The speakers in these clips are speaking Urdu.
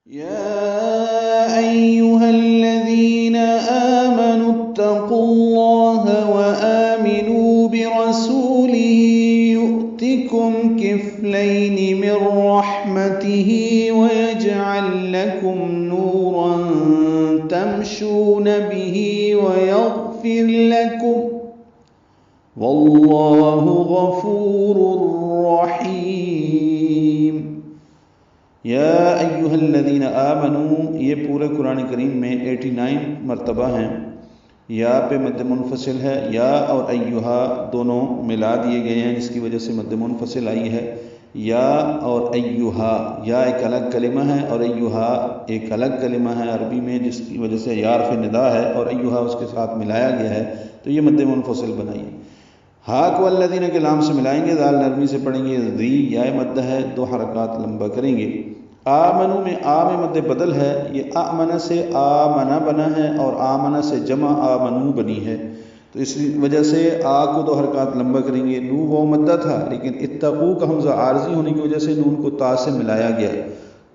يا أيها الذين آمنوا اتقوا الله وآمنوا برسوله يؤتكم كفلين من رحمته ويجعل لكم نورا تمشون به ويغفر لكم والله غفور رحيم۔ یا ایھا الذین آمنوا، یہ پورے قرآن کریم میں 89 مرتبہ ہیں۔ یا پہ مد منفصل ہے، یا اور ایھا دونوں ملا دیے گئے ہیں جس کی وجہ سے مد منفصل آئی ہے۔ یا اور ایھا، یا ایک الگ کلمہ ہے اور ایھا ایک الگ کلمہ ہے عربی میں، جس کی وجہ سے یا حرف ندا ہے اور ایھا اس کے ساتھ ملایا گیا ہے، تو یہ مد منفصل بنائی۔ ہا کو والذین کے لام سے ملائیں گے، دال نرمی سے پڑھیں گے، ذی یا مد ہے، 2 حرکات لمبا کریں گے۔ آمنو میں آ میں مد بدل ہے، یہ آمنہ سے آمنہ بنا ہے اور آمنہ سے جمع آمنو بنی ہے، تو اس وجہ سے آ کو 2 حرکات لمبا کریں گے۔ نو وہ مدہ تھا لیکن اتقو کا حمزہ عارضی ہونے کی وجہ سے نون کو تا سے ملایا گیا،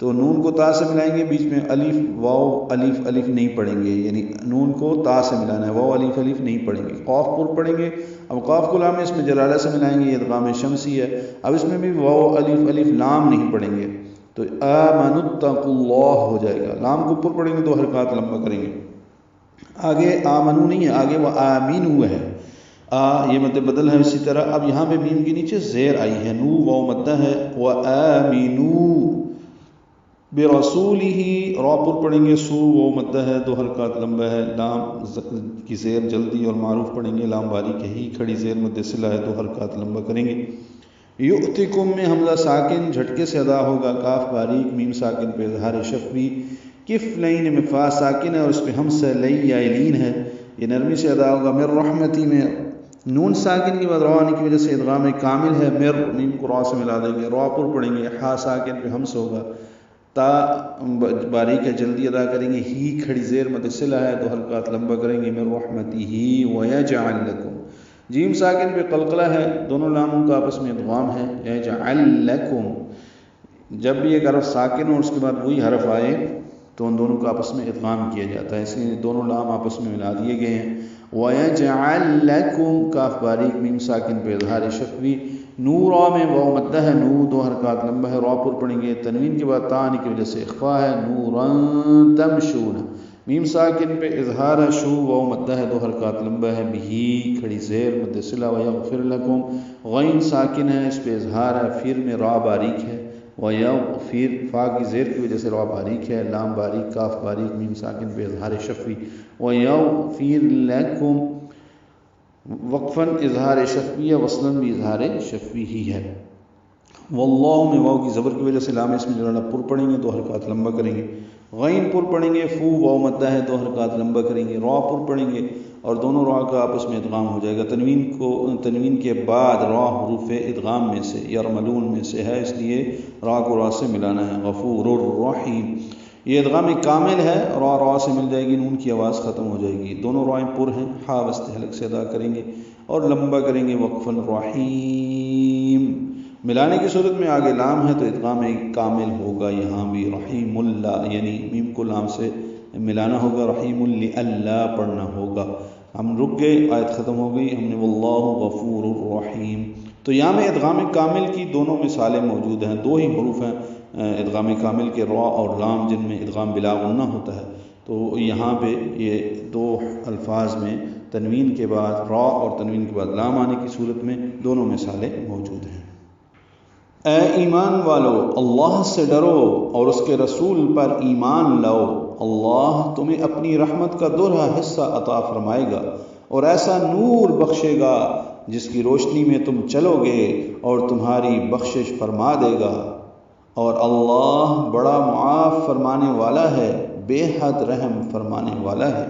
تو نون کو تا سے ملائیں گے، بیچ میں الف واو الف الف نہیں پڑھیں گے، یعنی نون کو تا سے ملانا ہے، واو الف الف نہیں پڑھیں گے۔ قاف پر پڑھیں گے، اب قاف کو لام اس میں جلالہ سے ملائیں گے، یہ ادغام شمسی ہے، اب اس میں بھی واو الف الف لام نہیں پڑھیں گے، تو آمنوا اتقوا اللہ ہو جائے گا۔ لام کو اوپر پڑھیں گے، 2 حرکات لمبا کریں گے۔ آگے آمنو نہیں ہے، آگے وہ آمینو ہے، یہ مد بدل ہے۔ اسی طرح اب یہاں پہ میم کے نیچے زیر آئی ہے، نو واو مدہ ہے، وآمنو برسولہ، را پر پڑھیں گے، سو واو مدہ ہے، 2 حرکات لمبا ہے۔ لام کی زیر جلدی اور معروف پڑھیں گے، لام باریک ہے، ہی کھڑی زیر مد صلہ ہے، 2 حرکات لمبا کریں گے۔ یؤتکم میں حمزہ ساکن جھٹکے سے ادا ہوگا، کاف باریک میم ساکن پہ اظہار شفوی۔ کفلین میں فا ساکن ہے اور اس پہ ہمزہ لئی یا لین ہے، یہ نرمی سے ادا ہوگا۔ مر رحمتی میں نون ساکن کی بعد را آنے کی وجہ سے ادغام کامل ہے، مر میم کو را سے ملا دیں گے، را پر پڑھیں گے، ہا ساکن پہ ہمزہ ہوگا، تا باریک ہے جلدی ادا کریں گے، ہی کھڑی زیر مد صلہ ہے، 2 حرکات لمبا کریں گے۔ مر رحمتی ویجعل لکم، جیم ساکن پہ قلقلہ ہے، دونوں لاموں کا آپس میں ادغام ہے، یجعل لکم، جب بھی ایک حرف ساکن ہو اس کے بعد وہی حرف آئے تو ان دونوں کا آپس میں ادغام کیا جاتا ہے، اس لیے دونوں لام آپس میں ملا دیے گئے ہیں۔ ویجعل لکم، کاف باریک میم ساکن پہ اظہار شفوی۔ نورا میں واو مدہ ہے، نو 2 حرکات لمبا ہے، را پر پڑھیں گے، تنوین کے بعد تا آنے کی وجہ سے اخفا ہے، نورا تمشون، میم ساکن پہ اظہار ہے، شو واو مدہ ہے، 2 حرکات لمبا ہے، بھی کھڑی زیر مد صلہ، ویغفر لکم، غین ساکن ہے، اس پہ اظہار ہے، پھر میں را باریک ہے، ویغفر، فا کی زیر کی وجہ سے را باریک ہے، لام باریک، کاف باریک میم ساکن پہ اظہار شفوی، ویغفر لکم، وقفاً اظہار شفوی، وصلاً بھی اظہار شفوی ہی ہے۔ واللہ میں واو کی زبر کی وجہ سے لام اس میں جلالہ پر پڑھیں گے، 2 حرکات لمبا کریں گے۔ غین پر پڑھیں گے، فو واو مدہ ہے، 2 حرکات لمبا کریں گے۔ را پر پڑھیں گے اور دونوں را کا آپس میں ادغام ہو جائے گا، تنوین کے بعد را حروف ادغام میں سے یرملون میں سے ہے، اس لیے را کو را سے ملانا ہے۔ غفور الرحیم، یہ ادغام کامل ہے، را سے مل جائے گی، نون کی آواز ختم ہو جائے گی، دونوں رائیں پر ہیں، ہا وسط حلق سے ادا کریں گے اور لمبا کریں گے۔ وقفاً رحیم، ملانے کی صورت میں آگے لام ہے تو ادغام کامل ہوگا، یہاں بھی رحیم اللہ، یعنی میم کو لام سے ملانا ہوگا، رحیم اللہ پڑھنا ہوگا۔ ہم رک گئے، آیت ختم ہو گئی، ہم نے واللہ غفور الرحیم۔ تو یہاں میں ادغام کامل کی دونوں مثالیں موجود ہیں، 2 ہی حروف ہیں ادغام کامل کے، را اور لام، جن میں ادغام بلا غنہ ہوتا ہے، تو یہاں پہ یہ 2 الفاظ میں تنوین کے بعد را اور تنوین کے بعد لام آنے کی صورت میں دونوں مثالیں موجود ہیں۔ اے ایمان والو، اللہ سے ڈرو اور اس کے رسول پر ایمان لاؤ، اللہ تمہیں اپنی رحمت کا 2 حصہ عطا فرمائے گا اور ایسا نور بخشے گا جس کی روشنی میں تم چلو گے اور تمہاری بخشش فرما دے گا، اور اللہ بڑا معاف فرمانے والا ہے، بے حد رحم فرمانے والا ہے۔